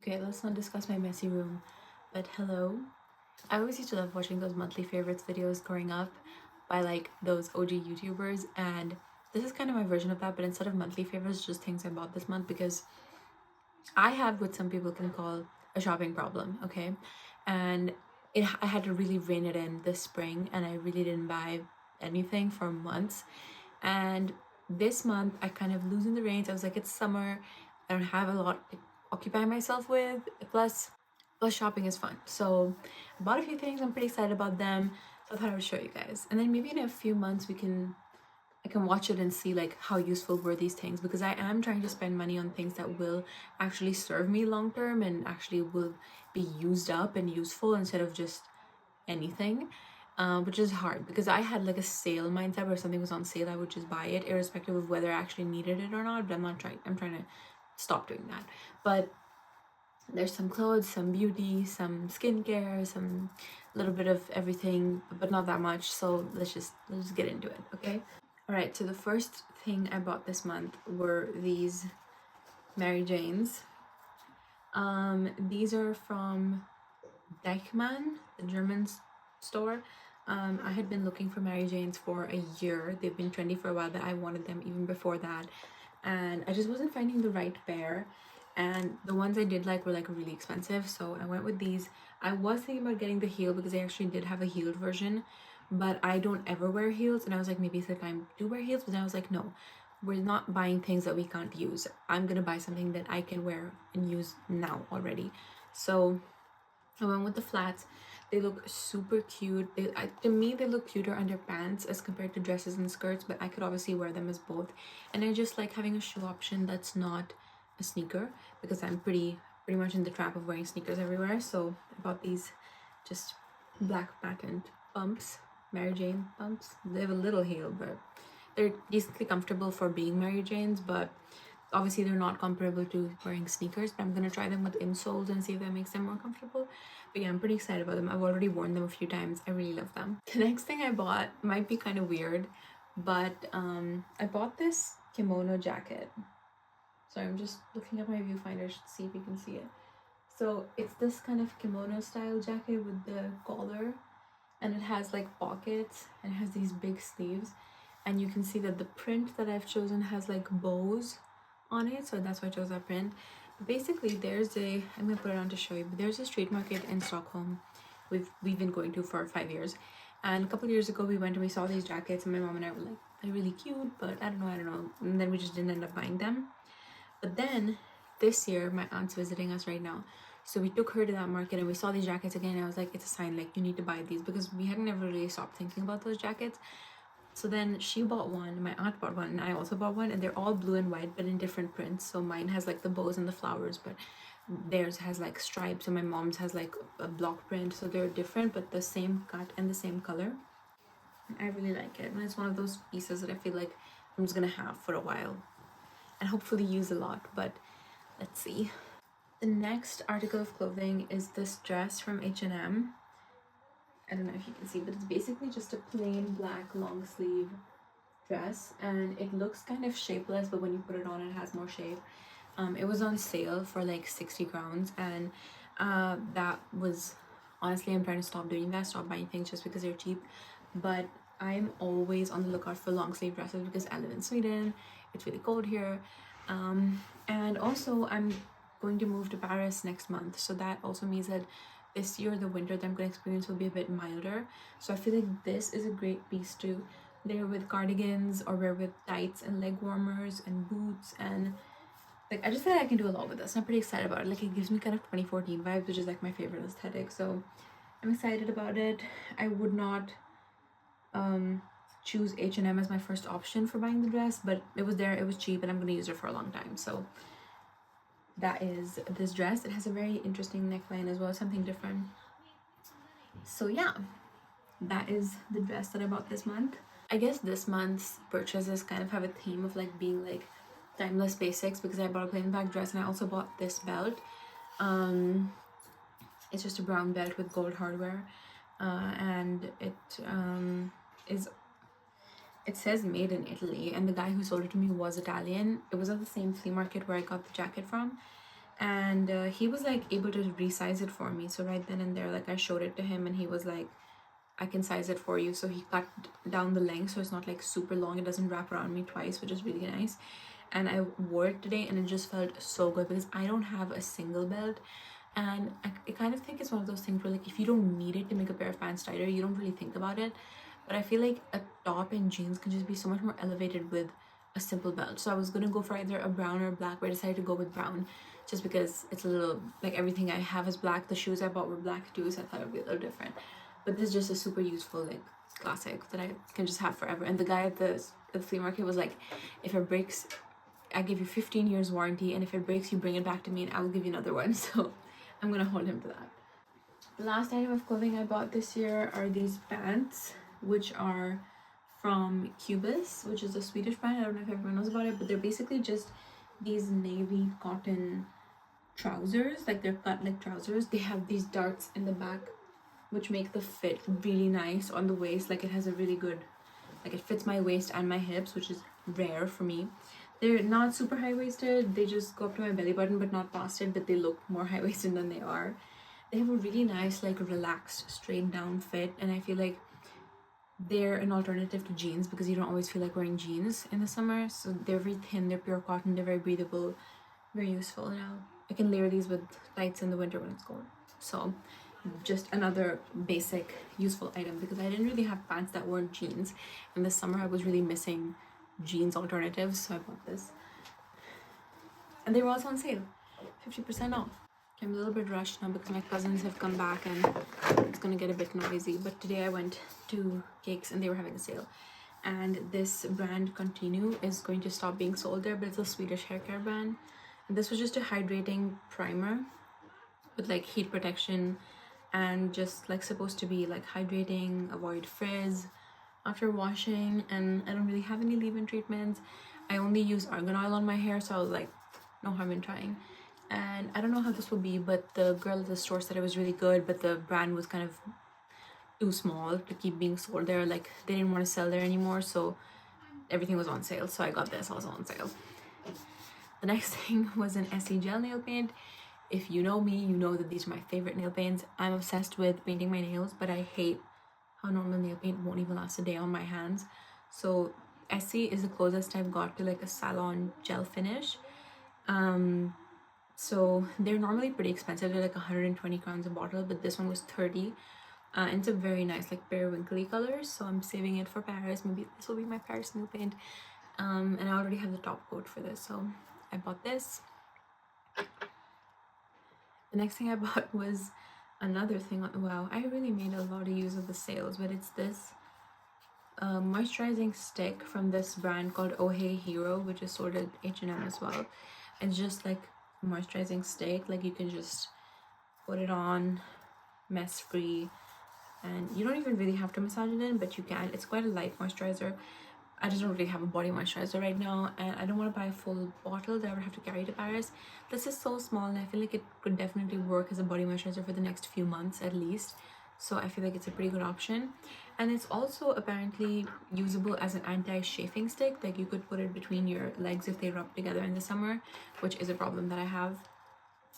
Okay, let's not discuss my messy room, but hello. I always used to love watching those monthly favorites videos growing up by like those OG YouTubers, and this is kind of my version of that, but instead of monthly favorites, just things I bought this month because I have what some people can call a shopping problem, okay? And I had to really rein it in this spring, and I really didn't buy anything for months. And this month, I kind of loosened the reins. I was like, it's summer, I don't have a lot to occupy myself with. Plus, shopping is fun. So, I bought a few things. I'm pretty excited about them. So I thought I would show you guys. And then maybe in a few months, I can watch it and see like how useful were these things, because I am trying to spend money on things that will actually serve me long term and actually will be used up and useful instead of just anything, which is hard because I had like a sale mindset where something was on sale I would just buy it irrespective of whether I actually needed it or not. But I'm trying to stop doing that. But there's some clothes, some beauty, some skincare, some little bit of everything, but not that much. So let's just get into it, okay? All right, so the first thing I bought this month were these Mary Janes. These are from Deichmann, the German store. I had been looking for Mary Janes for a year. They've been trendy for a while, but I wanted them even before that. And I just wasn't finding the right pair. And the ones I did like were like really expensive. So I went with these. I was thinking about getting the heel because they actually did have a heeled version, but I don't ever wear heels. And I was like, maybe it's the time to wear heels. But then I was like, no, we're not buying things that we can't use. I'm gonna buy something that I can wear and use now already. So I went with the flats. They look super cute. To me, they look cuter under pants as compared to dresses and skirts, but I could obviously wear them as both. And I just like having a shoe option that's not a sneaker, because I'm pretty much in the trap of wearing sneakers everywhere. So I bought these just black patent pumps, Mary Jane pumps. They have a little heel, but they're decently comfortable for being Mary Janes, but obviously they're not comparable to wearing sneakers. But I'm gonna try them with insoles and see if that makes them more comfortable. But yeah, I'm pretty excited about them. I've already worn them a few times. I really love them. The next thing I bought might be kind of weird, but I bought this kimono jacket. So I'm just looking at my viewfinder to see if you can see it. So it's this kind of kimono style jacket with the collar, and it has like pockets and it has these big sleeves, and you can see that the print that I've chosen has like bows on it, so that's why I chose that print. But basically, I'm gonna put it on to show you, but there's a street market in Stockholm we've been going to for 5 years, and a couple of years ago we went and we saw these jackets, and my mom and I were like, they're really cute, but I don't know, and then we just didn't end up buying them. But then this year, my aunt's visiting us right now. So we took her to that market and we saw these jackets again. And I was like, it's a sign, like, you need to buy these, because we had never really stopped thinking about those jackets. So then she bought one, my aunt bought one, and I also bought one. And they're all blue and white, but in different prints. So mine has like the bows and the flowers, but theirs has like stripes, and my mom's has like a block print. So they're different, but the same cut and the same color. And I really like it. And it's one of those pieces that I feel like I'm just gonna have for a while and hopefully use a lot, but let's see. The next article of clothing is this dress from H&M. I don't know if you can see, but it's basically just a plain black long sleeve dress, and it looks kind of shapeless, but when you put it on, it has more shape. It was on sale for like 60 crowns, and that was, honestly, I'm trying to stop doing that, stop buying things just because they're cheap. But I'm always on the lookout for long sleeve dresses because I live in Sweden. It's really cold here, and also I'm going to move to Paris next month, so that also means that this year the winter that I'm going to experience will be a bit milder. So I feel like this is a great piece to layer with cardigans or wear with tights and leg warmers and boots, and like I just feel like I can do a lot with this. I'm pretty excited about it. Like it gives me kind of 2014 vibes, which is like my favorite aesthetic. So I'm excited about it. I would not choose H&M as my first option for buying the dress, but it was there, it was cheap, and I'm gonna use it for a long time. So that is this dress. It has a very interesting neckline as well, something different. So yeah, that is the dress that I bought this month. I guess this month's purchases kind of have a theme of like being like timeless basics, because I bought a plain black dress and I also bought this belt. It's just a brown belt with gold hardware, and is it says made in Italy, and the guy who sold it to me was Italian. It was at the same flea market where I got the jacket from, and he was like able to resize it for me. So right then and there, like I showed it to him and he was like, I can size it for you. So he cut down the length so it's not like super long, it doesn't wrap around me twice, which is really nice. And I wore it today and it just felt so good because I don't have a single belt, and I kind of think it's one of those things where like if you don't need it to make a pair of pants tighter, you don't really think about it. But I feel like a top and jeans can just be so much more elevated with a simple belt. So I was gonna go for either a brown or a black, but I decided to go with brown just because it's a little like everything I have is black. The shoes I bought were black too, so I thought it would be a little different. But this is just a super useful like classic that I can just have forever. And the guy at the flea market was like, if it breaks, I give you 15 years warranty, and if it breaks, you bring it back to me and I will give you another one. So I'm gonna hold him to that. The last item of clothing I bought this year are these pants, which are from Cubus, which is a Swedish brand. I don't know if everyone knows about it, but they're basically just these navy cotton trousers, like they're cut like trousers. They have these darts in the back, which make the fit really nice on the waist. Like it has a really good, like it fits my waist and my hips, which is rare for me. They're not super high-waisted, they just go up to my belly button but not past it, but they look more high-waisted than they are. They have a really nice like relaxed straight down fit, and I feel like they're an alternative to jeans because you don't always feel like wearing jeans in the summer. So they're very thin, they're pure cotton, they're very breathable, very useful. Now I can layer these with tights in the winter when it's cold. So just another basic useful item because I didn't really have pants that weren't jeans. In the summer I was really missing jeans alternatives, so I bought this. And they were also on sale, 50% off. I'm a little bit rushed now because my cousins have come back and it's gonna get a bit noisy. But today I went to Cakes and they were having a sale. And this brand Continue is going to stop being sold there, but it's a Swedish hair care brand. And this was just a hydrating primer with like heat protection and just like supposed to be like hydrating, avoid frizz after washing. And I don't really have any leave-in treatments. I only use argan oil on my hair, so I was like, no harm in trying. And I don't know how this will be, but the girl at the store said it was really good, but the brand was kind of too small to keep being sold there. Like they didn't want to sell there anymore, so everything was on sale. So I got this also on sale. The next thing was an SE gel nail paint. If you know me, you know that these are my favorite nail paints. I'm obsessed with painting my nails, but I hate how normal nail paint won't even last a day on my hands. So SE is the closest I've got to like a salon gel finish. So they're normally pretty expensive. They're like 120 crowns a bottle, but this one was 30. And it's a very nice like periwinkly color, so I'm saving it for Paris. Maybe this will be my Paris nail paint. And I already have the top coat for this, so I bought this. The next thing I bought was another thing. Wow, I really made a lot of use of the sales, but it's this moisturizing stick from this brand called Oh Hey Hero, which is sold at H&M as well. It's just like a moisturizing stick, like you can just put it on mess free, and you don't even really have to massage it in, but you can. It's quite a light moisturizer. I just don't really have a body moisturizer right now, and I don't want to buy a full bottle that I would have to carry to Paris. This is so small, and I feel like it could definitely work as a body moisturizer for the next few months at least. So I feel like it's a pretty good option. And it's also apparently usable as an anti-chafing stick. Like you could put it between your legs if they rub together in the summer, which is a problem that I have.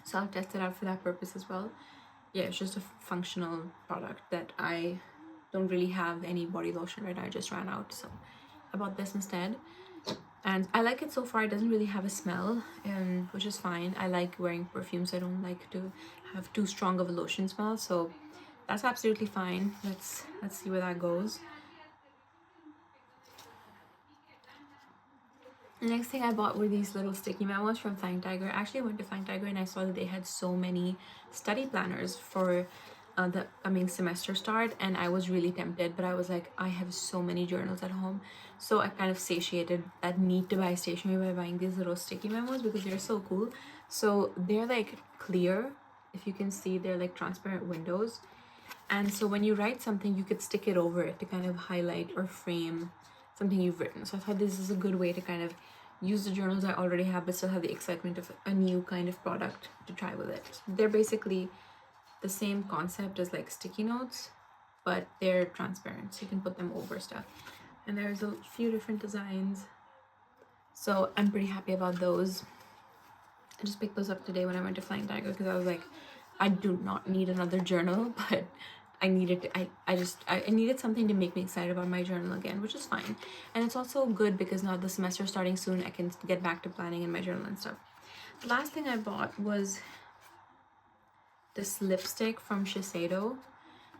So I'll test it out for that purpose as well. Yeah, it's just a functional product that I don't really have any body lotion right now. I just ran out, so I bought this instead. And I like it so far. It doesn't really have a smell, which is fine. I like wearing perfume, so I don't like to have too strong of a lotion smell, so that's absolutely fine. Let's see where that goes. The next thing I bought were these little sticky memos from Flying Tiger. I actually went to Flying Tiger and I saw that they had so many study planners for the coming semester start, and I was really tempted, but I was like, I have so many journals at home, so I kind of satiated that need to buy stationery by buying these little sticky memos because they're so cool. So they're like clear, if you can see, they're like transparent windows, and so when you write something you could stick it over it to kind of highlight or frame something you've written. So I thought this is a good way to kind of use the journals I already have but still have the excitement of a new kind of product to try with it. They're basically the same concept as like sticky notes, but they're transparent, so you can put them over stuff. And there's a few different designs, so I'm pretty happy about those. I just picked those up today when I went to Flying Tiger because I was like, I do not need another journal, but I needed I needed something to make me excited about my journal again, which is fine. And it's also good because now the semester is starting soon, I can get back to planning in my journal and stuff. The last thing I bought was this lipstick from Shiseido.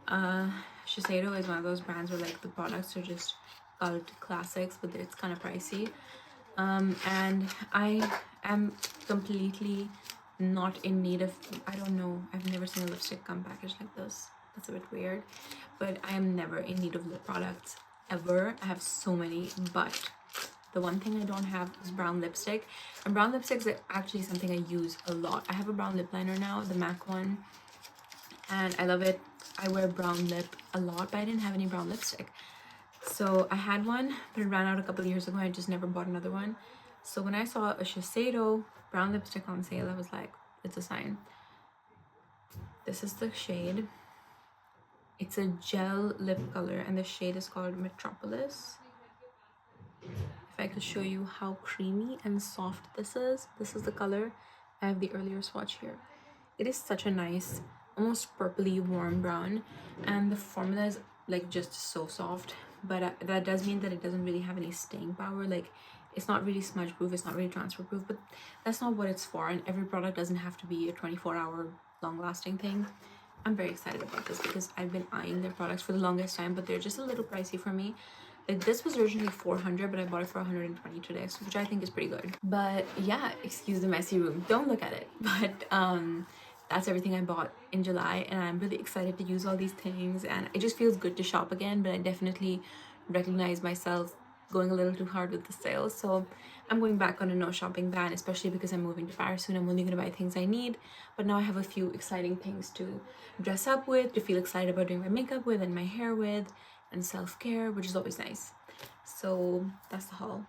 Shiseido is one of those brands where like the products are just cult classics, but it's kind of pricey. And I am completely not in need of, I don't know, I've never seen a lipstick come packaged like this. That's a bit weird, but I am never in need of lip products ever. I have so many, but the one thing I don't have is brown lipstick, and brown lipsticks are actually something I use a lot. I have a brown lip liner now, the MAC one, and I love it. I wear brown lip a lot, but I didn't have any brown lipstick. So I had one, but it ran out a couple of years ago. I just never bought another one. So when I saw a Shiseido brown lipstick on sale, I was like, it's a sign. This is the shade. It's a gel lip color, and the shade is called Metropolis. If I could show you how creamy and soft this is the color. I have the earlier swatch here. It is such a nice, almost purpley warm brown, and the formula is like just so soft, but that does mean that it doesn't really have any staying power. Like, it's not really smudge proof, it's not really transfer proof, but that's not what it's for, and every product doesn't have to be a 24-hour long lasting thing. I'm very excited about this because I've been eyeing their products for the longest time, but they're just a little pricey for me. Like, this was originally 400, but I bought it for 120 today, so, which I think is pretty good. But yeah, excuse the messy room, don't look at it. But that's everything I bought in July, and I'm really excited to use all these things, and it just feels good to shop again. But I definitely recognize myself going a little too hard with the sales, so I'm going back on a no shopping ban, especially because I'm moving to Paris soon. I'm only going to buy things I need, but now I have a few exciting things to dress up with, to feel excited about doing my makeup with and my hair with, and self-care, which is always nice. So that's the haul.